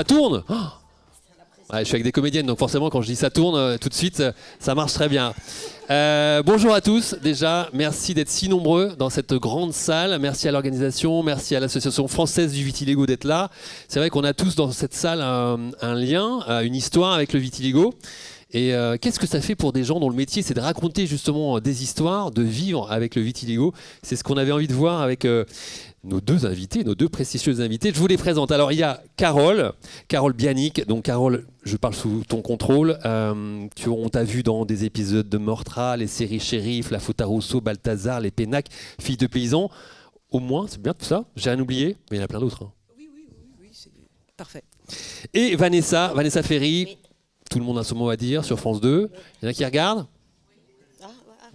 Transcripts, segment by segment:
Ça tourne. Oh, ouais, je suis avec des comédiennes, donc forcément quand je dis ça tourne, tout de suite, ça marche très bien. Bonjour à tous, déjà, merci d'être si nombreux dans cette grande salle. Merci à l'organisation, merci à l'Association française du vitiligo d'être là. C'est vrai qu'on a tous dans cette salle un lien, une histoire avec le vitiligo. Et qu'est-ce que ça fait pour des gens dont le métier c'est de raconter justement des histoires, de vivre avec le vitiligo? C'est ce qu'on avait envie de voir avec nos deux invités, nos deux prestigieuses invités. Je vous les présente. Alors il y a Carole Bianic. Donc Carole, je parle sous ton contrôle. On t'a vu dans des épisodes de Meurtra, les séries Shérif, La Faute à Rousseau, Balthazar, Les Pénacs, Filles de paysans. Au moins, c'est bien tout ça. J'ai rien oublié, mais il y en a plein d'autres. Hein. Oui, c'est parfait. Et Vanessa Ferry. Oui. Tout le monde a son mot à dire sur France 2. Il y en a qui regardent?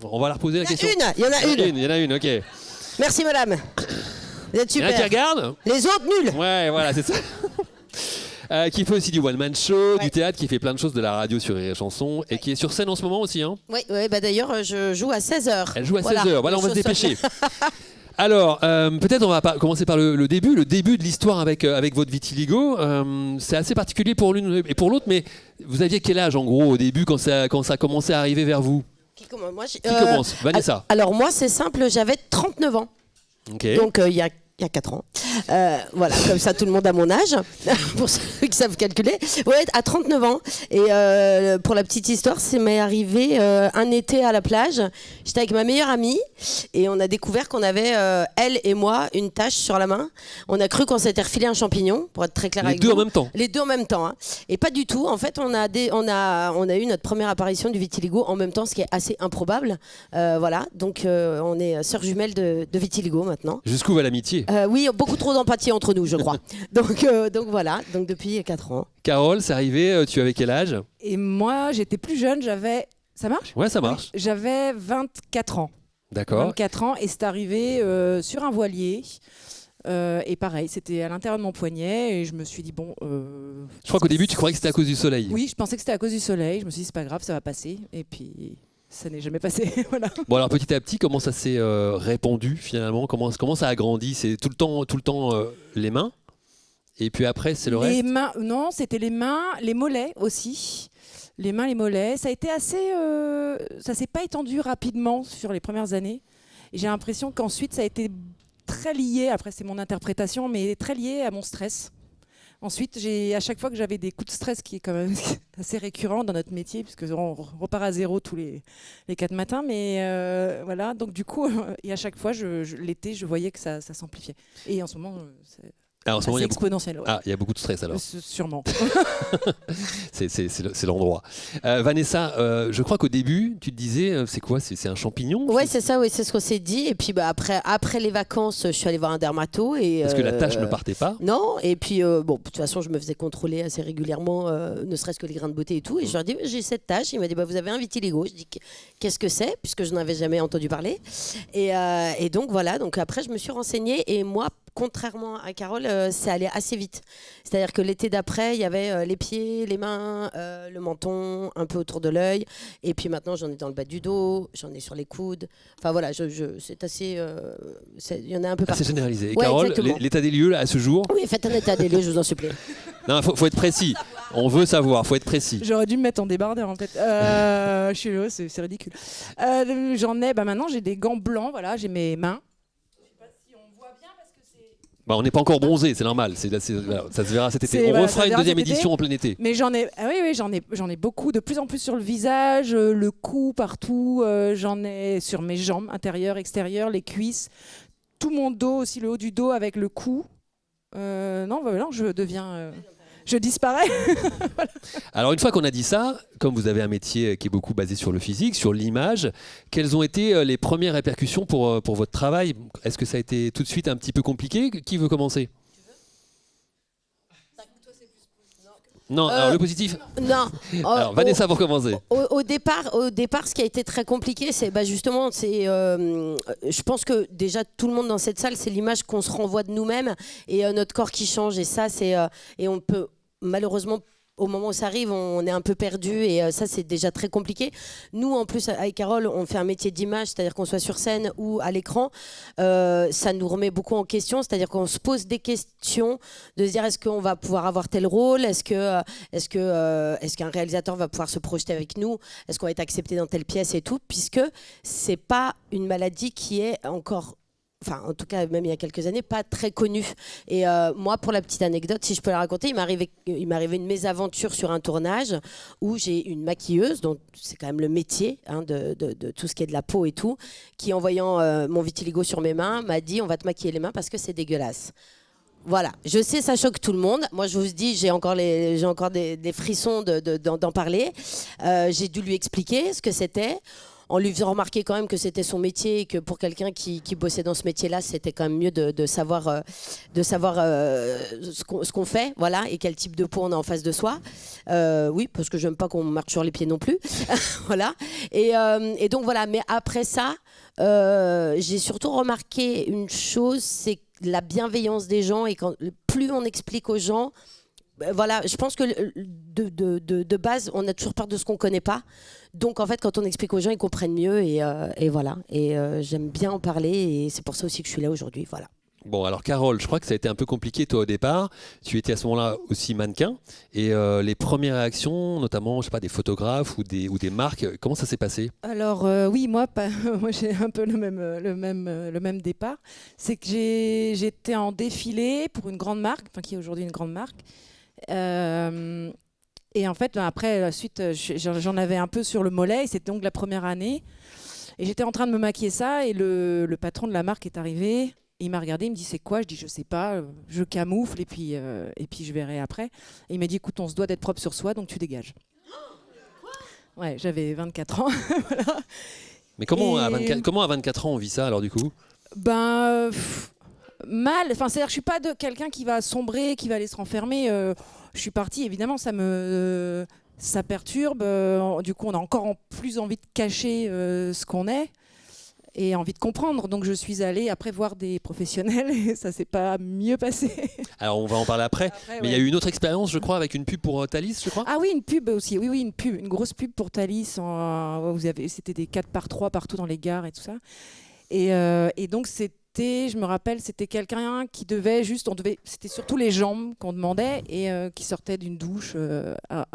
On va leur poser la question. Il y en a une, ok. Merci madame. Vous êtes super. Il y en a qui regardent? Les autres nuls. Ouais, voilà, c'est ça. Qui fait aussi du one-man show, du théâtre, qui fait plein de choses, de la radio sur les chansons, et qui est sur scène en ce moment aussi. Hein. Oui, bah d'ailleurs, je joue à 16h. Elle joue à 16h. Voilà, on va se dépêcher. Alors, peut-être on va commencer par le début de l'histoire avec votre vitiligo. C'est assez particulier pour l'une et pour l'autre, mais vous aviez quel âge en gros au début quand ça a commencé à arriver vers vous? Qui commence? Vanessa. Alors moi, c'est simple, j'avais 39 ans. Okay. Donc il y a 4 ans. Voilà, comme ça tout le monde a mon âge, pour ceux qui savent calculer. Ouais, à 39 ans. Et pour la petite histoire, c'est m'est arrivé un été à la plage. J'étais avec ma meilleure amie et on a découvert qu'on avait, elle et moi, une tache sur la main. On a cru qu'on s'était refilé un champignon, pour être très clair avec vous. Les deux en même temps? Les deux en même temps. Hein. Et pas du tout. En fait, on a eu notre première apparition du vitiligo en même temps, ce qui est assez improbable. Voilà, donc on est sœurs jumelles de vitiligo maintenant. Jusqu'où va l'amitié? Oui, beaucoup trop d'empathie entre nous, je crois. donc voilà, donc depuis 4 ans. Carole, c'est arrivé, tu avais quel âge? Et moi, j'étais plus jeune, j'avais... Ça marche? Ouais, ça marche. Oui, j'avais 24 ans. D'accord. 24 ans, et c'est arrivé sur un voilier. Et pareil, c'était à l'intérieur de mon poignet, et je me suis dit, bon... je crois qu'au début, tu croyais que c'était à cause du soleil. Oui, je pensais que c'était à cause du soleil. Je me suis dit, c'est pas grave, ça va passer. Et puis... ça n'est jamais passé. Voilà. Bon alors petit à petit, comment ça s'est répandu finalement, comment ça a grandi? C'est tout le temps les mains, et puis après c'est le reste? Les mains, non, c'était les mains, les mollets aussi. Les mains, les mollets. Ça a été assez... ça s'est pas étendu rapidement sur les premières années. Et j'ai l'impression qu'ensuite ça a été très lié, après c'est mon interprétation, mais très lié à mon stress. Ensuite, à chaque fois que j'avais des coups de stress, qui est quand même assez récurrent dans notre métier, puisqu'on repart à zéro tous les 4 matins, mais voilà, donc du coup, et à chaque fois, l'été, je voyais que ça s'amplifiait. Et en ce moment, c'est exponentiel. Ah, il y a beaucoup de stress alors. Sûrement. c'est l'endroit. Vanessa, je crois qu'au début, tu te disais, c'est quoi? C'est un champignon? Ouais, c'est ça, oui, c'est ce qu'on s'est dit. Et puis après les vacances, je suis allée voir un dermato. Parce que la tache ne partait pas? Non, et puis bon, de toute façon, je me faisais contrôler assez régulièrement, ne serait-ce que les grains de beauté et tout. Et je leur ai dit, j'ai cette tache. Il m'a dit, vous avez un vitiligo. Je dis, qu'est-ce que c'est? Puisque je n'avais jamais entendu parler. Et donc voilà, donc après, je me suis renseignée. Et moi, contrairement à Carole, c'est allé assez vite. C'est-à-dire que l'été d'après, il y avait les pieds, les mains, le menton, un peu autour de l'œil. Et puis maintenant, j'en ai dans le bas du dos, j'en ai sur les coudes. Enfin voilà, c'est assez... il y en a un peu partout. C'est généralisé. Et ouais, Carole, l'état des lieux là, à ce jour? Oui, faites un état des lieux, je vous en supplie. Non, faut être précis. On veut savoir, faut être précis. J'aurais dû me mettre en débardeur en fait. Je suis là, c'est ridicule. J'en ai, maintenant j'ai des gants blancs, voilà, j'ai mes mains. On n'est pas encore bronzé, c'est normal. Ça se verra cet été. On refera une deuxième édition en plein été. Mais j'en ai beaucoup, de plus en plus sur le visage, le cou partout. J'en ai sur mes jambes, intérieures, extérieures, les cuisses, tout mon dos aussi, le haut du dos avec le cou. Non, je deviens... je disparais. Voilà. Alors une fois qu'on a dit ça, comme vous avez un métier qui est beaucoup basé sur le physique, sur l'image, quelles ont été les premières répercussions pour votre travail? Est-ce que ça a été tout de suite un petit peu compliqué? Qui veut commencer? Non, alors le positif? Non. Alors Vanessa pour commencer. Au départ, ce qui a été très compliqué, c'est justement, je pense que déjà tout le monde dans cette salle, c'est l'image qu'on se renvoie de nous-mêmes et notre corps qui change. Et ça, et on peut malheureusement au moment où ça arrive, on est un peu perdu et ça, c'est déjà très compliqué. Nous, en plus, avec Carole, on fait un métier d'image, c'est-à-dire qu'on soit sur scène ou à l'écran. Ça nous remet beaucoup en question, c'est-à-dire qu'on se pose des questions de se dire est-ce qu'on va pouvoir avoir tel rôle, est-ce qu'un réalisateur va pouvoir se projeter avec nous, est-ce qu'on va être accepté dans telle pièce et tout, puisque c'est pas une maladie qui est encore... Enfin, en tout cas, même il y a quelques années, pas très connu. Et moi, pour la petite anecdote, si je peux la raconter, il m'est arrivé une mésaventure sur un tournage où j'ai une maquilleuse, donc c'est quand même le métier de tout ce qui est de la peau et tout, qui, en voyant mon vitiligo sur mes mains, m'a dit on va te maquiller les mains parce que c'est dégueulasse. Voilà, je sais, ça choque tout le monde. Moi, je vous dis, j'ai encore des frissons d'en parler. J'ai dû lui expliquer ce que c'était, en lui faisant remarquer quand même que c'était son métier et que pour quelqu'un qui bossait dans ce métier-là, c'était quand même mieux de savoir ce qu'on fait, voilà, et quel type de peau on a en face de soi. Oui, parce que j'aime pas qu'on marche sur les pieds non plus. Voilà. Et donc voilà, mais après ça, j'ai surtout remarqué une chose, c'est la bienveillance des gens, et plus on explique aux gens, voilà, je pense que de base, on a toujours peur de ce qu'on connaît pas. Donc en fait, quand on explique aux gens, ils comprennent mieux et voilà. Et j'aime bien en parler et c'est pour ça aussi que je suis là aujourd'hui. Voilà. Bon, alors Carole, je crois que ça a été un peu compliqué toi au départ. Tu étais à ce moment-là aussi mannequin et les premières réactions, notamment, je sais pas, des photographes ou des marques, comment ça s'est passé? Alors oui, moi j'ai un peu le même départ. C'est que j'étais en défilé pour une grande marque, enfin qui est aujourd'hui une grande marque. Et en fait, après la suite, j'en avais un peu sur le mollet. Et c'était donc la première année. Et j'étais en train de me maquiller ça et le patron de la marque est arrivé. Il m'a regardé, il me dit c'est quoi? Je dis je sais pas, je camoufle et puis je verrai après. Et il m'a dit écoute, on se doit d'être propre sur soi, donc tu dégages. Ouais, j'avais 24 ans. Voilà. Mais comment à 24 ans on vit ça alors du coup? Ben mal, enfin c'est-à-dire que je suis pas de quelqu'un qui va sombrer, qui va aller se renfermer. Je suis partie, évidemment, ça perturbe. Du coup, on a encore plus envie de cacher ce qu'on est. Et envie de comprendre. Donc je suis allée après voir des professionnels et ça s'est pas mieux passé. Alors on va en parler après mais il y a eu une autre expérience, je crois, avec une pub pour Thalys, je crois. Ah oui, une pub aussi. Oui, une pub, une grosse pub pour Thalys. C'était des 4x3 partout dans les gares et tout ça. Et donc je me rappelle, c'était quelqu'un qui c'était surtout les jambes qu'on demandait et qui sortait d'une douche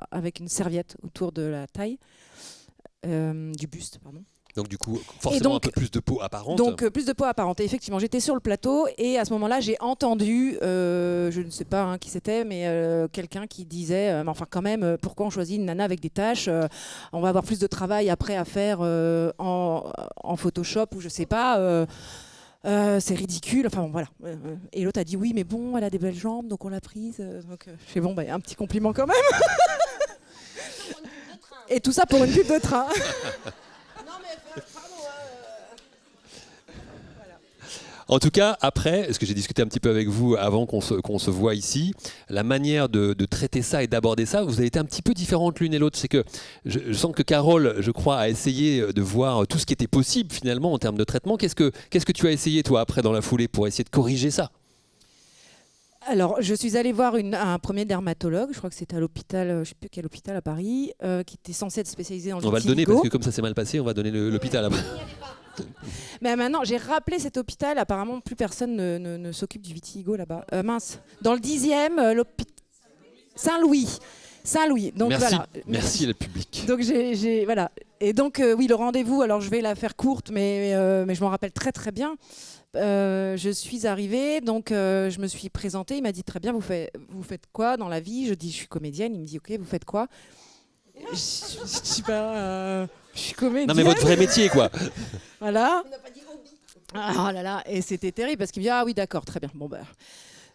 avec une serviette autour de la taille, du buste, pardon. Donc du coup, forcément un peu plus de peau apparente. Donc plus de peau apparente. Et effectivement, j'étais sur le plateau et à ce moment-là, j'ai entendu, je ne sais pas qui c'était, mais quelqu'un qui disait, mais enfin quand même, pourquoi on choisit une nana avec des taches? On va avoir plus de travail après à faire en Photoshop ou je sais pas. C'est ridicule. Enfin bon, voilà. Et l'autre a dit oui, mais bon, elle a des belles jambes, donc on l'a prise. Donc je fais bon, un petit compliment quand même. Et tout ça pour une pub de train. En tout cas, après, ce que j'ai discuté un petit peu avec vous avant qu'on se voit ici, la manière de traiter ça et d'aborder ça, vous avez été un petit peu différentes l'une et l'autre. C'est que je sens que Carole, je crois, a essayé de voir tout ce qui était possible finalement en termes de traitement. Qu'est-ce que tu as essayé toi après dans la foulée pour essayer de corriger ça? Alors, je suis allée voir un premier dermatologue, je crois que c'était à l'hôpital, je ne sais plus quel hôpital à Paris, qui était censé être spécialisé dans le vitiligo. On va le donner parce que comme ça s'est mal passé, on va donner l'hôpital après. Mais maintenant, j'ai rappelé cet hôpital, apparemment plus personne ne s'occupe du vitiligo là-bas. Mince, dans le 10e, l'hôpital Saint-Louis. Donc merci le public. Donc voilà. Et donc oui, le rendez-vous, alors je vais la faire courte, mais je m'en rappelle très très bien. Je suis arrivée, donc je me suis présentée. Il m'a dit très bien, vous faites quoi dans la vie? Je dis je suis comédienne. Il me dit ok, vous faites quoi? Je dis pas, je suis comédienne. Non mais votre vrai métier quoi. Voilà. Oh là là, et c'était terrible parce qu'il me dit ah oui d'accord, très bien. Bon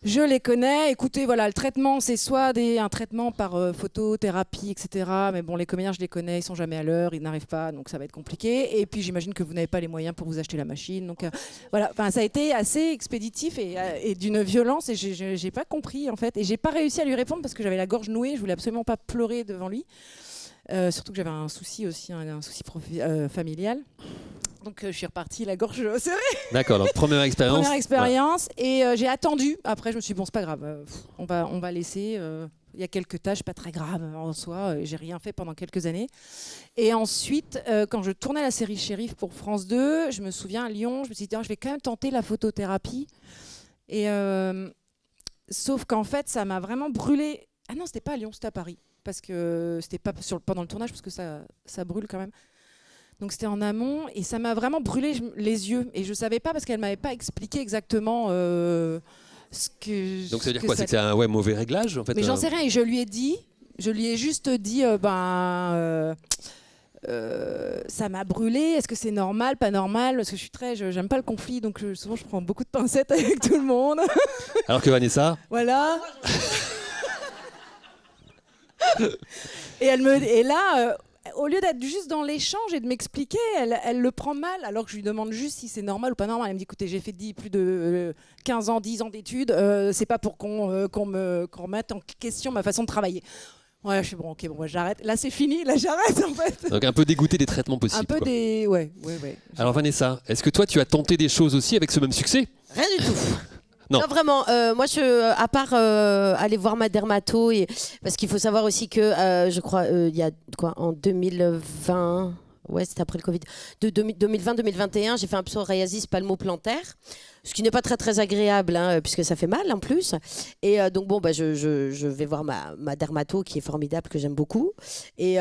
je les connais. Écoutez, voilà, le traitement, c'est soit un traitement par photothérapie, etc. Mais bon, les comédiens, je les connais, ils sont jamais à l'heure, ils n'arrivent pas, donc ça va être compliqué. Et puis, j'imagine que vous n'avez pas les moyens pour vous acheter la machine. Donc voilà, enfin, ça a été assez expéditif et d'une violence. Et j'ai pas compris, en fait. Et j'ai pas réussi à lui répondre parce que j'avais la gorge nouée. Je voulais absolument pas pleurer devant lui. Surtout que j'avais un souci aussi, un souci familial. Donc je suis repartie la gorge serrée. D'accord, donc première expérience. Et j'ai attendu. Après je me suis dit bon c'est pas grave, on va laisser. Il y a quelques tâches pas très graves en soi. J'ai rien fait pendant quelques années. Et ensuite, quand je tournais la série Shérif pour France 2, je me souviens à Lyon, je me suis dit, je vais quand même tenter la photothérapie. Et sauf qu'en fait, ça m'a vraiment brûlé. Ah non, c'était pas à Lyon, c'était à Paris. Parce que c'était pas pendant le tournage, parce que ça brûle quand même. Donc c'était en amont et ça m'a vraiment brûlé les yeux. Et je savais pas parce qu'elle m'avait pas expliqué exactement ce que. Donc ça veut dire quoi? C'était un mauvais réglage en fait. Mais j'en sais rien. Et je lui ai juste dit, ça m'a brûlé. Est-ce que c'est normal, pas normal? Parce que j'aime pas le conflit, donc souvent je prends beaucoup de pincettes avec tout le monde. Alors que Vanessa. Voilà. Et là. Au lieu d'être juste dans l'échange et de m'expliquer, elle le prend mal, alors que je lui demande juste si c'est normal ou pas normal. Elle me dit, écoutez, j'ai fait plus de 15 ans, 10 ans d'études, c'est pas pour qu'on remette en question ma façon de travailler. Ouais, je suis bon, ok, j'arrête. Là, c'est fini, là, j'arrête en fait. Donc un peu dégoûté des traitements possibles. Un peu des... Ouais. Alors Vanessa, est-ce que toi, tu as tenté des choses aussi avec ce même succès? Rien du tout. Non. Non, vraiment. Moi, à part aller voir ma dermato, parce qu'il faut savoir aussi que je crois il y a quoi en 2020. Ouais, c'était après le Covid. De 2020-2021, j'ai fait un psoriasis palmoplantaire, ce qui n'est pas très très agréable, hein, puisque ça fait mal en plus. Et donc bon, je vais voir ma dermato qui est formidable, que j'aime beaucoup. Et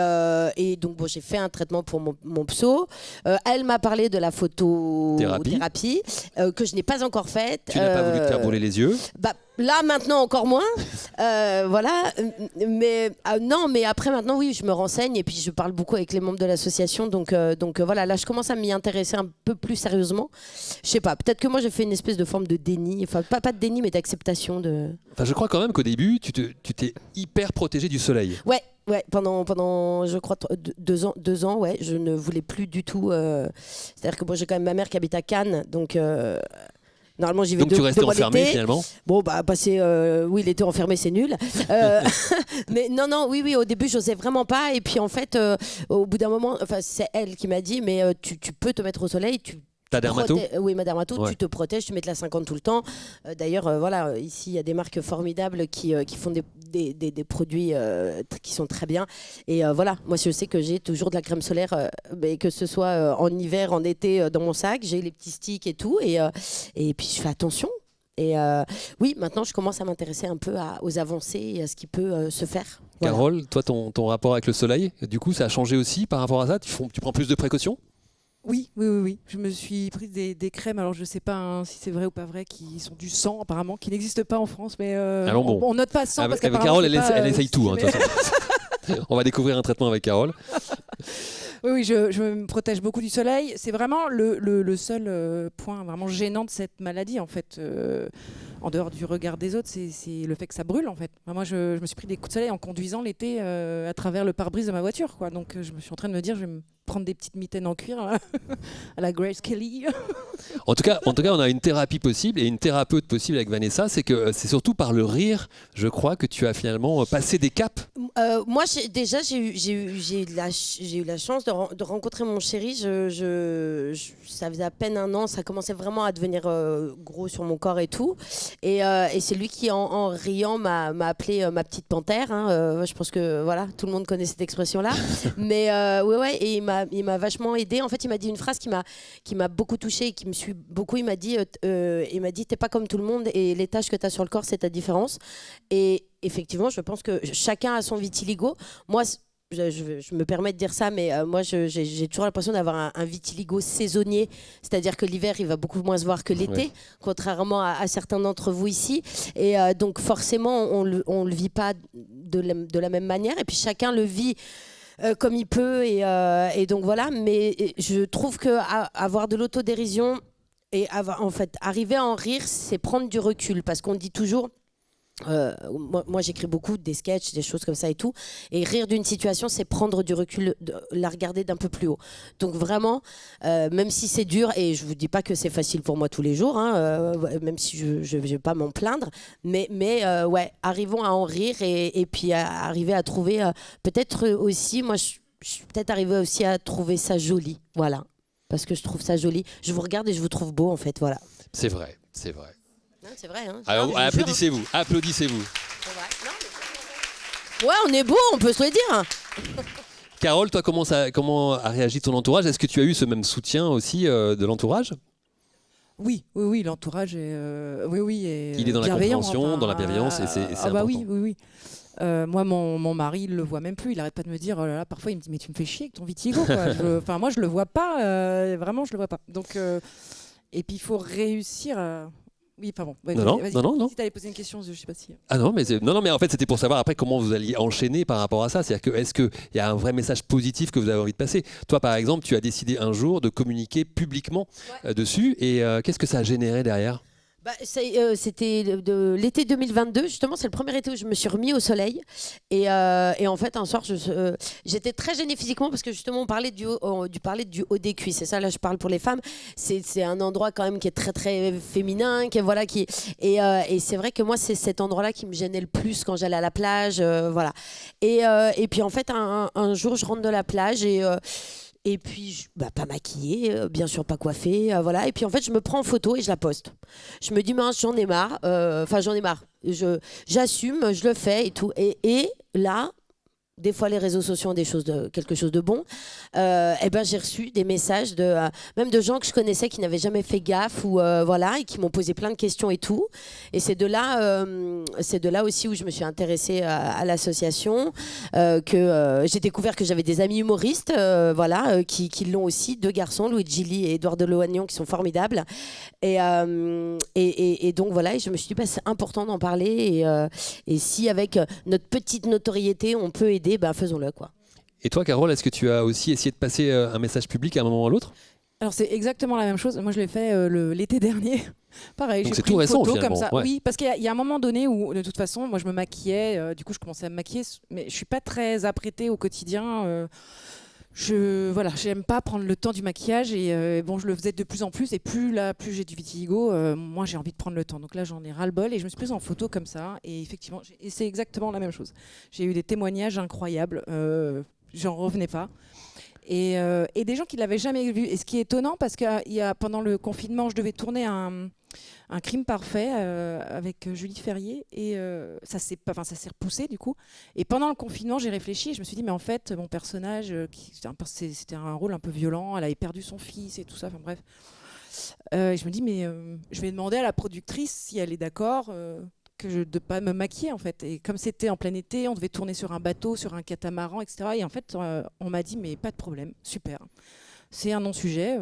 donc bon, j'ai fait un traitement pour mon pso. Elle m'a parlé de la photothérapie que je n'ai pas encore faite. Tu n'as pas voulu te faire brûler les yeux? Là maintenant encore moins, voilà. Mais non, mais après maintenant oui, je me renseigne et puis je parle beaucoup avec les membres de l'association, donc voilà. Là, je commence à m'y intéresser un peu plus sérieusement. Je sais pas. Peut-être que moi j'ai fait une espèce de forme de déni, enfin pas de déni, mais d'acceptation de. Enfin, je crois quand même qu'au début, tu t'es hyper protégée du soleil. Ouais, pendant je crois 2 ans, ouais, je ne voulais plus du tout. C'est-à-dire que moi j'ai quand même ma mère qui habite à Cannes, donc. Normalement, j'y vais. Donc tu restais enfermé finalement. Bon, oui, l'été enfermé, c'est nul. Mais non, oui, au début, j'osais vraiment pas. Et puis en fait, au bout d'un moment, c'est elle qui m'a dit, mais tu peux te mettre au soleil. Ta dermato? Oui, ma dermato, ouais. Tu te protèges, tu mets de la 50 tout le temps. D'ailleurs, voilà, ici, il y a des marques formidables qui font des produits qui sont très bien. Et voilà, moi, je sais que j'ai toujours de la crème solaire, mais que ce soit en hiver, en été, dans mon sac. J'ai les petits sticks et tout. Et puis, je fais attention. Et oui, maintenant, je commence à m'intéresser un peu aux avancées et à ce qui peut se faire. Voilà. Carole, toi, ton rapport avec le soleil, du coup, ça a changé aussi par rapport à ça? Tu prends plus de précautions? Oui. Je me suis pris des crèmes, alors je ne sais pas si c'est vrai ou pas vrai, qui sont du sang apparemment, qui n'existent pas en France, mais on note pas sang. Avec Carole, elle essaye tout. Hein, de toute façon. On va découvrir un traitement avec Carole. Oui, je me protège beaucoup du soleil. C'est vraiment le seul point vraiment gênant de cette maladie, en fait. En dehors du regard des autres, c'est le fait que ça brûle, en fait. Moi, je me suis pris des coups de soleil en conduisant l'été à travers le pare-brise de ma voiture, quoi. Donc, je me suis en train de me dire, je vais me prendre des petites mitaines en cuir à la Grace Kelly. En tout cas, on a une thérapie possible et une thérapeute possible avec Vanessa. C'est que c'est surtout par le rire, je crois, que tu as finalement passé des caps. Moi, j'ai eu la chance de rencontrer mon chéri. Ça faisait à peine 1 an, ça commençait vraiment à devenir gros sur mon corps et tout. Et c'est lui qui, en riant, m'a appelé ma petite panthère. Hein. Je pense que voilà, tout le monde connaît cette expression-là. Mais ouais, et il m'a vachement aidé. En fait, il m'a dit une phrase qui m'a beaucoup touchée et qui me suit beaucoup. Il m'a dit t'es pas comme tout le monde et les taches que tu as sur le corps, c'est ta différence. Et effectivement, je pense que chacun a son vitiligo. Moi, je me permets de dire ça, mais moi, j'ai toujours l'impression d'avoir un vitiligo saisonnier. C'est-à-dire que l'hiver, il va beaucoup moins se voir que l'été, ouais. Contrairement à certains d'entre vous ici. Et donc, forcément, on le vit pas de la même manière. Et puis, chacun le vit comme il peut. Et donc, voilà. Mais je trouve qu'avoir de l'autodérision et en fait, arriver à en rire, c'est prendre du recul. Parce qu'on dit toujours... moi j'écris beaucoup des sketchs, des choses comme ça et tout, et rire d'une situation, c'est prendre du recul, la regarder d'un peu plus haut. Donc vraiment, même si c'est dur, et je vous dis pas que c'est facile pour moi tous les jours, hein, même si je vais pas m'en plaindre, mais ouais, arrivons à en rire et puis à arriver à trouver peut-être aussi, moi je suis peut-être arrivée aussi à trouver ça joli, voilà, parce que je trouve ça joli. Je vous regarde et je vous trouve beau en fait, voilà. C'est vrai, c'est vrai. Non, c'est vrai. Hein. Alors, applaudissez-vous, applaudissez-vous. C'est vrai. Non, Ouais, on est beau, on peut se le dire. Carole, toi, comment a réagi ton entourage? Est-ce que tu as eu ce même soutien aussi de l'entourage? Oui, l'entourage est, Il est dans la bienveillant, compréhension, dans la bienveillance, et c'est important. Oui. Moi, mon mari, il le voit même plus. Il arrête pas de me dire, oh là là, parfois il me dit, mais tu me fais chier avec ton vitiligo, quoi. Moi, je le vois pas. Vraiment, je le vois pas. Donc, et puis il faut réussir. Oui, enfin bon. Non. Si tu allais poser une question, je sais pas si. Ah non, mais en fait, c'était pour savoir après comment vous alliez enchaîner par rapport à ça. C'est-à-dire que est-ce qu'il y a un vrai message positif que vous avez envie de passer? Toi, par exemple, tu as décidé un jour de communiquer publiquement dessus. Et qu'est-ce que ça a généré derrière? C'était de l'été 2022, justement, c'est le premier été où je me suis remis au soleil. Et en fait, un soir, j'étais très gênée physiquement parce que justement, on parlait du haut des cuisses. C'est ça, là, je parle pour les femmes. C'est un endroit quand même qui est très, très féminin. Et c'est vrai que moi, c'est cet endroit-là qui me gênait le plus quand j'allais à la plage. Voilà. Et puis, en fait, un jour, je rentre de la plage et puis, pas maquillée, bien sûr pas coiffée, voilà. Et puis en fait, je me prends en photo et je la poste. Je me dis, mince, j'en ai marre. J'en ai marre. J'assume, je le fais et tout. Et là, des fois, les réseaux sociaux ont quelque chose de bon. J'ai reçu des messages même de gens que je connaissais qui n'avaient jamais fait gaffe et qui m'ont posé plein de questions et tout. Et c'est de là aussi où je me suis intéressée à l'association, que j'ai découvert que j'avais des amis humoristes, qui l'ont aussi, 2 garçons, Louis Gilly et Édouard Deloignon, qui sont formidables. Et donc voilà, et je me suis dit, c'est important d'en parler. Et si avec notre petite notoriété, on peut aider, faisons-le, quoi. Et toi, Carole, est-ce que tu as aussi essayé de passer un message public à un moment ou à l'autre? Alors c'est exactement la même chose. Moi, je l'ai fait l'été dernier. Pareil, donc j'ai c'est pris tout une récent, photo finalement. comme ça. Ouais. Oui, parce qu'il y a un moment donné où, de toute façon, moi, je me maquillais. Du coup, je commençais à me maquiller, mais je suis pas très apprêtée au quotidien. J'aime pas prendre le temps du maquillage et je le faisais de plus en plus et plus j'ai du vitiligo, moi j'ai envie de prendre le temps. Donc là j'en ai ras-le-bol et je me suis prise en photo comme ça et effectivement c'est exactement la même chose. J'ai eu des témoignages incroyables, j'en revenais pas. Et des gens qui l'avaient jamais vu. Et ce qui est étonnant parce que pendant le confinement, je devais tourner un crime parfait avec Julie Ferrier et ça s'est repoussé du coup. Et pendant le confinement, j'ai réfléchi et je me suis dit mais en fait mon personnage c'était un rôle un peu violent, elle avait perdu son fils et tout ça. Enfin bref. Et je me dis mais je vais demander à la productrice si elle est d'accord de pas me maquiller en fait. Et comme c'était en plein été, on devait tourner sur un bateau, sur un catamaran, etc. Et en fait on m'a dit mais pas de problème, super. C'est un non-sujet.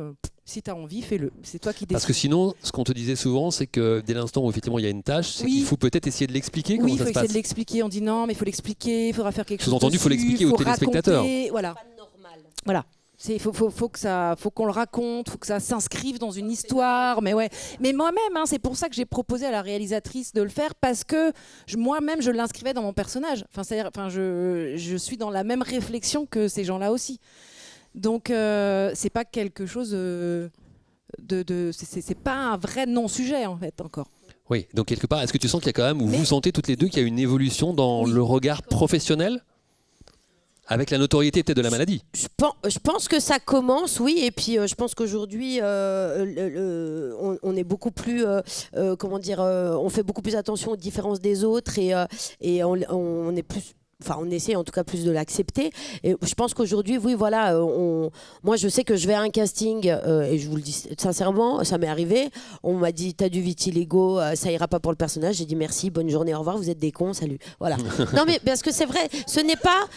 Si tu as envie, fais-le. C'est toi qui décides. Parce que sinon, ce qu'on te disait souvent, c'est que dès l'instant où effectivement il y a une tâche, c'est qu'il faut peut-être essayer de l'expliquer. Oui, comment il faut ça se essayer passe. de l'expliquer. On dit non, mais il faut l'expliquer, il faudra faire quelque chose. Sous-entendu, il faut l'expliquer aux téléspectateurs. Voilà. Pas normal. Voilà. Il faut qu'on le raconte, faut que ça s'inscrive dans une histoire. Mais ouais. Mais moi-même, c'est pour ça que j'ai proposé à la réalisatrice de le faire parce que moi-même je l'inscrivais dans mon personnage. Je suis dans la même réflexion que ces gens-là aussi. Donc c'est pas quelque chose c'est pas un vrai non-sujet en fait encore. Oui, donc quelque part, est-ce que tu sens qu'il y a quand même, ou vous sentez toutes les deux qu'il y a une évolution dans le regard professionnel avec la notoriété peut-être de la maladie? Je pense que ça commence, oui, et puis je pense qu'aujourd'hui on est beaucoup plus, on fait beaucoup plus attention aux différences des autres et on est plus... Enfin, on essaie en tout cas plus de l'accepter. Et je pense qu'aujourd'hui, oui, voilà, moi je sais que je vais à un casting, et je vous le dis sincèrement, ça m'est arrivé. On m'a dit, t'as du vitiligo, ça ira pas pour le personnage. J'ai dit merci, bonne journée, au revoir, vous êtes des cons, salut. Voilà. Non, mais parce que c'est vrai, ce n'est pas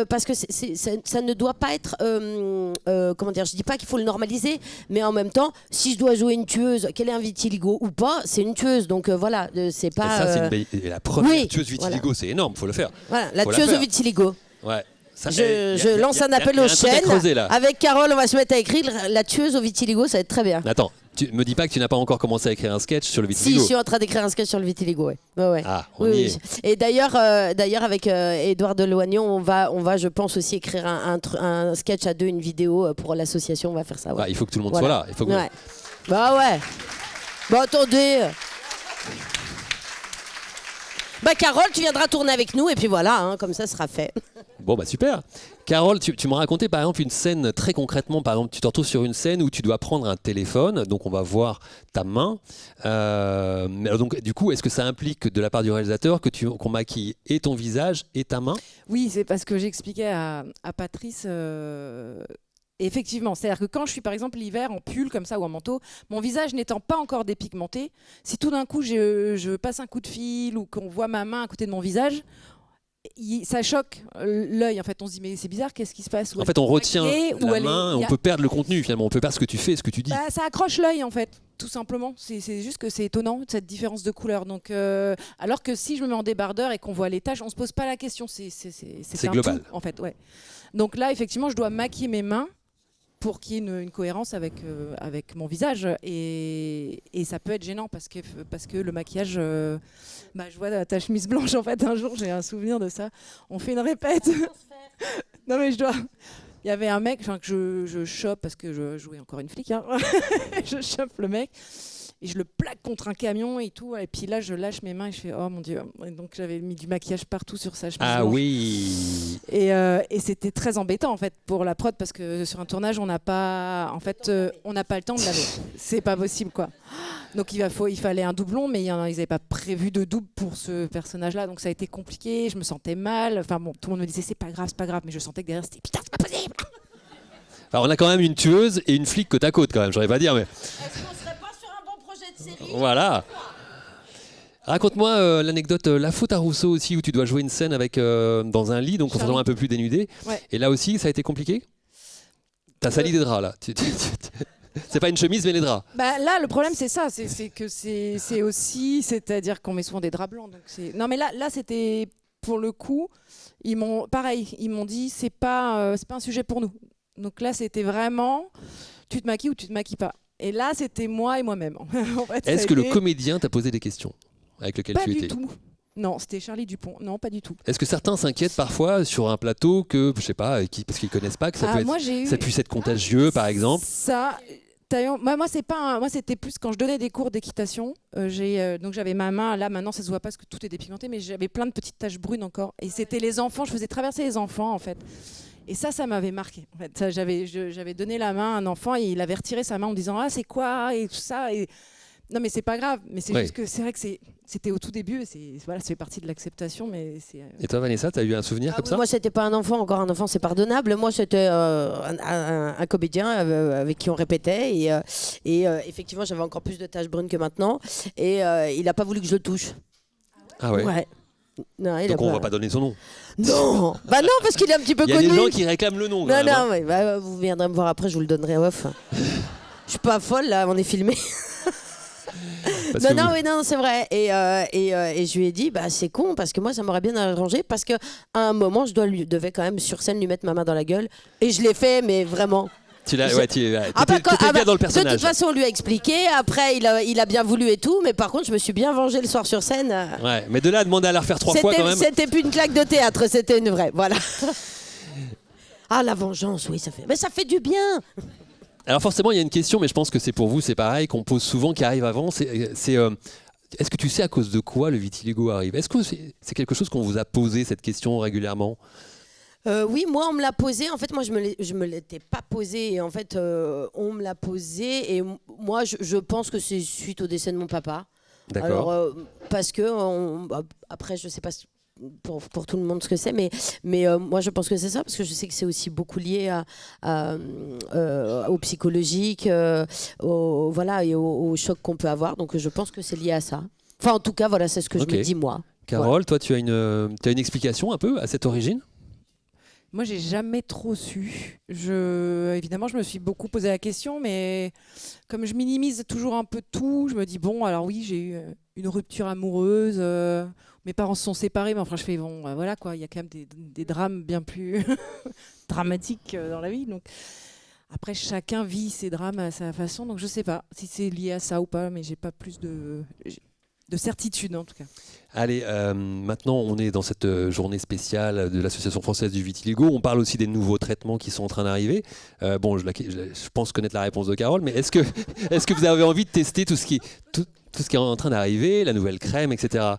parce que ça ne doit pas être, je dis pas qu'il faut le normaliser, mais en même temps, si je dois jouer une tueuse, qu'elle ait un vitiligo ou pas, c'est une tueuse. Donc voilà, c'est pas. Et ça, c'est la première tueuse vitiligo, voilà. C'est énorme, faut le faire. Voilà, la tueuse au vitiligo. Ouais. Je lance un appel aux chaînes. Avec Carole, on va se mettre à écrire la tueuse au vitiligo, ça va être très bien. Attends, tu me dis pas que tu n'as pas encore commencé à écrire un sketch sur le vitiligo? Si, je suis en train d'écrire un sketch sur le vitiligo, ouais. Ah, on y est. Et d'ailleurs avec Édouard Deloignon, on va, je pense aussi écrire un sketch à 2, une vidéo pour l'association. On va faire ça. Ouais. Il faut que tout le monde soit là. Il faut que... Ouais. Bah ouais. Bah attendez. Bah Carole, tu viendras tourner avec nous et puis voilà, hein, comme ça sera fait. Bon, bah super. Carole, tu m'as raconté par exemple une scène très concrètement. Par exemple, tu te retrouves sur une scène où tu dois prendre un téléphone, donc on va voir ta main. Alors donc, du coup, est-ce que ça implique de la part du réalisateur qu'on maquille et ton visage et ta main? Oui, c'est parce que j'expliquais à Patrice. Effectivement, c'est-à-dire que quand je suis par exemple l'hiver en pull comme ça ou en manteau, mon visage n'étant pas encore dépigmenté, si tout d'un coup je passe un coup de fil ou qu'on voit ma main à côté de mon visage, ça choque l'œil. En fait, on se dit mais c'est bizarre, qu'est-ce qui se passe? En fait, on retient la main, on peut perdre le contenu finalement, on peut perdre ce que tu fais, ce que tu dis. Bah, ça accroche l'œil en fait, tout simplement. C'est juste que c'est étonnant cette différence de couleur. Donc, alors que si je me mets en débardeur et qu'on voit les taches, on se pose pas la question. C'est global. Tout, en fait, ouais. Donc là, effectivement, je dois maquiller mes mains pour qu'il y ait une cohérence avec mon visage. Et ça peut être gênant parce que le maquillage... je vois ta chemise blanche, en fait, un jour, j'ai un souvenir de ça. On fait une répète. Non, mais il y avait un mec que je chope parce que je jouais encore une flic. Hein. Je chope le mec et je le plaque contre un camion et tout. Et puis là, je lâche mes mains et je fais oh mon Dieu. Et donc j'avais mis du maquillage partout sur sa chemise. Ah blanche. oui. Et c'était très embêtant en fait pour la prod parce que sur un tournage, on n'a pas le temps de laver. C'est pas possible quoi. Donc il fallait un doublon, mais ils n'avaient pas prévu de double pour ce personnage-là, donc ça a été compliqué. Je me sentais mal. Enfin bon, tout le monde me disait c'est pas grave, mais je sentais que derrière c'était putain c'est pas possible. Alors on a quand même une tueuse et une flic côte à côte quand même. J'aurais pas dire mais. Est-ce qu'on serait pas sur un bon projet de série? Voilà. Raconte-moi l'anecdote La faute à Rousseau aussi où tu dois jouer une scène avec dans un lit, donc on s'entend un peu plus dénudé. Ouais. Et là aussi ça a été compliqué. T'as sali des draps là. C'est pas une chemise, mais les draps. Bah là, le problème, c'est ça. C'est que c'est aussi... C'est-à-dire qu'on met souvent des draps blancs. Donc non, mais là, c'était... Pour le coup, ils m'ont dit, c'est pas un sujet pour nous. Donc là, c'était vraiment... Tu te maquilles ou tu te maquilles pas. Et là, c'était moi et moi-même. En fait, est-ce que le comédien t'a posé des questions avec lequel tu étais? Pas du tout. Non, c'était Charlie Dupont. Non, pas du tout. Est-ce que certains s'inquiètent parfois sur un plateau que, je sais pas, parce qu'ils connaissent pas, que ça, ça puisse être contagieux, par exemple? Ça... Moi, c'était plus quand je donnais des cours d'équitation. Donc j'avais ma main, là maintenant ça se voit pas parce que tout est dépigmenté, mais j'avais plein de petites taches brunes encore. Et c'était les enfants, je faisais traverser les enfants en fait. Et ça m'avait marqué. En fait. J'avais donné la main à un enfant et il avait retiré sa main en me disant ah c'est quoi et tout ça. Et... Non mais c'est pas grave, mais c'est juste que c'est vrai que c'était au tout début, et ça fait partie de l'acceptation. Mais et toi Vanessa, tu as eu un souvenir comme ça? Moi c'était pas un enfant, encore un enfant c'est pardonnable. Moi c'était un comédien avec qui on répétait et effectivement j'avais encore plus de taches brunes que maintenant et il a pas voulu que je le touche. Ah ouais, Non, donc on va pas donner son nom. Non, bah non parce qu'il est un petit peu connu. Il y a des gens qui réclament le nom. Non, ouais, vous viendrez me voir après, je vous le donnerai off. Je suis pas folle là, on est filmé. Non, c'est vrai. Et je lui ai dit, bah c'est con parce que moi ça m'aurait bien arrangé parce que à un moment je devais quand même sur scène lui mettre ma main dans la gueule et je l'ai fait, mais vraiment. Tu l'as, ouais, t'étais bien dans le personnage. De toute façon, on lui a expliqué. Après, il a bien voulu et tout, mais par contre, je me suis bien vengée le soir sur scène. Ouais, mais de là à demander à la refaire 3 fois quand même. C'était plus une claque de théâtre, c'était une vraie. Voilà. Ah la vengeance, oui, mais ça fait du bien. Alors forcément, il y a une question, mais je pense que c'est pour vous, c'est pareil, qu'on pose souvent, qui arrive avant. Est-ce que tu sais à cause de quoi le vitiligo arrive? Est-ce que c'est quelque chose qu'on vous a posé, cette question, régulièrement? Oui, moi on me l'a posé. En fait, moi je me l'étais pas posé. Et en fait, on me l'a posé. Et moi, je pense que c'est suite au décès de mon papa. D'accord. Alors, parce que après, je sais pas pour tout le monde ce que c'est, mais moi je pense que c'est ça parce que je sais que c'est aussi beaucoup lié au psychologique, voilà, et au choc qu'on peut avoir. Donc je pense que c'est lié à ça. Enfin, en tout cas, voilà, c'est ce que je me dis moi. Carole, toi, tu as une explication un peu à cette origine? Moi, j'ai jamais trop su. Évidemment, je me suis beaucoup posé la question, mais comme je minimise toujours un peu tout, je me dis bon, alors oui, j'ai eu une rupture amoureuse. Mes parents se sont séparés, mais enfin, je fais bon, voilà quoi. Il y a quand même des drames bien plus dramatiques dans la vie. Donc après, chacun vit ses drames à sa façon. Donc je sais pas si c'est lié à ça ou pas, mais j'ai pas plus de certitude en tout cas. Allez, maintenant on est dans cette journée spéciale de l'Association française du vitiligo. On parle aussi des nouveaux traitements qui sont en train d'arriver. Bon, je pense connaître la réponse de Carole, mais est-ce que vous avez envie de tester tout ce qui est en train d'arriver, la nouvelle crème, etc.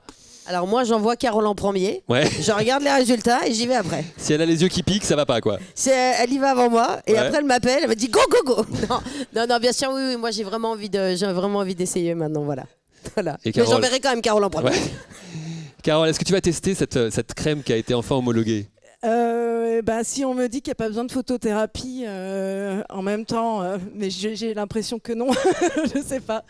Alors moi, j'envoie Carole en premier. Ouais. Je regarde les résultats et j'y vais après. Si elle a les yeux qui piquent, ça va pas quoi. Elle y va avant moi et Ouais. après elle m'appelle, elle me dit go go go. Non, bien sûr, oui, moi j'ai vraiment envie d'essayer maintenant, voilà. Et Mais Carole- j'enverrai quand même Carole en premier. Ouais. Carole, est-ce que tu vas tester cette crème qui a été enfin homologuée? Si on me dit qu'il n'y a pas besoin de photothérapie en même temps, mais j'ai l'impression que non, je sais pas.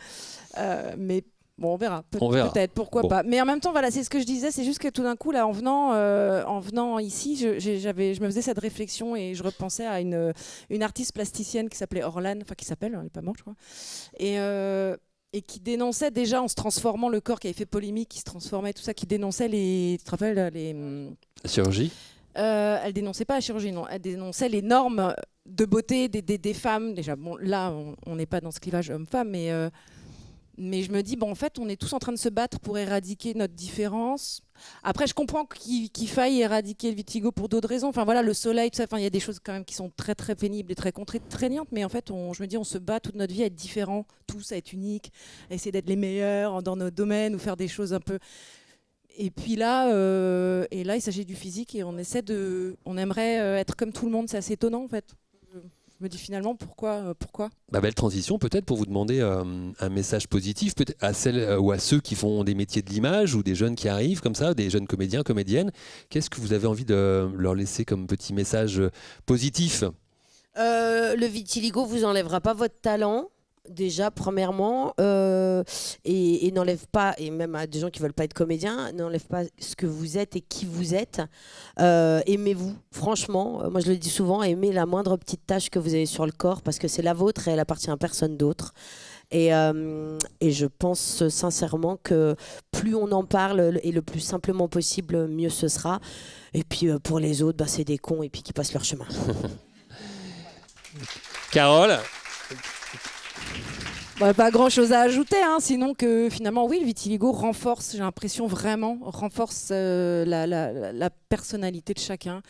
Mais bon, on verra. On verra. Peut-être, pourquoi Bon. pas. Mais en même temps, voilà, c'est ce que je disais, c'est juste que tout d'un coup, là, en venant ici, je me faisais cette réflexion et je repensais à une artiste plasticienne qui s'appelait Orlan, enfin qui s'appelle, elle n'est pas morte, je crois. Et qui dénonçait déjà en se transformant le corps, qui avait fait polémique, qui se transformait, tout ça, qui dénonçait tu te rappelles, La chirurgie? elle dénonçait pas la chirurgie, non. Elle dénonçait les normes de beauté des femmes. Déjà, bon, là, on n'est pas dans ce clivage homme-femme, mais je me dis, bon, en fait, on est tous en train de se battre pour éradiquer notre différence. Après, je comprends qu'il faille éradiquer le vitiligo pour d'autres raisons. Enfin, voilà, le soleil, tout ça. Enfin, il y a des choses quand même qui sont très, très pénibles et très contraignantes. Mais en fait, je me dis, on se bat toute notre vie à être différents, tous à être uniques, à essayer d'être les meilleurs dans nos domaines ou faire des choses un peu... Et puis là, il s'agit du physique et on aimerait être comme tout le monde. C'est assez étonnant en fait. Je me dis finalement pourquoi Belle transition peut-être pour vous demander un message positif peut-être à celles ou à ceux qui font des métiers de l'image ou des jeunes qui arrivent comme ça, des jeunes comédiens, comédiennes. Qu'est-ce que vous avez envie de leur laisser comme petit message positif? Le vitiligo vous enlèvera pas votre talent. Déjà, premièrement, et n'enlève pas, et même à des gens qui veulent pas être comédiens, n'enlève pas ce que vous êtes et qui vous êtes. Aimez-vous, franchement. Moi, je le dis souvent, aimez la moindre petite tache que vous avez sur le corps parce que c'est la vôtre et elle appartient à personne d'autre. Et je pense sincèrement que plus on en parle et le plus simplement possible, mieux ce sera. Et puis pour les autres, c'est des cons et puis qui passent leur chemin. Carole? Pas grand chose à ajouter, sinon que finalement, oui, le vitiligo renforce, j'ai l'impression vraiment, renforce la personnalité de chacun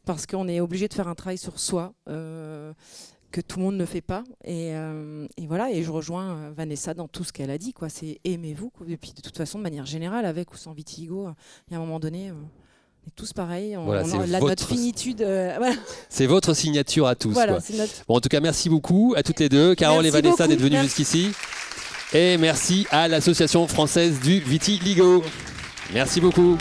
parce qu'on est obligé de faire un travail sur soi que tout le monde ne fait pas. Et voilà, et je rejoins Vanessa dans tout ce qu'elle a dit, quoi. C'est aimez-vous. Et puis de toute façon, de manière générale, avec ou sans vitiligo, il y a un moment donné... on est tous pareils, Voilà, notre finitude. Voilà. C'est votre signature à tous. Voilà, Quoi. c'est notre... Bon, en tout cas, merci beaucoup à toutes les deux, Carole et Vanessa, d'être venues jusqu'ici. Et merci à l'Association française du vitiligo. Merci beaucoup.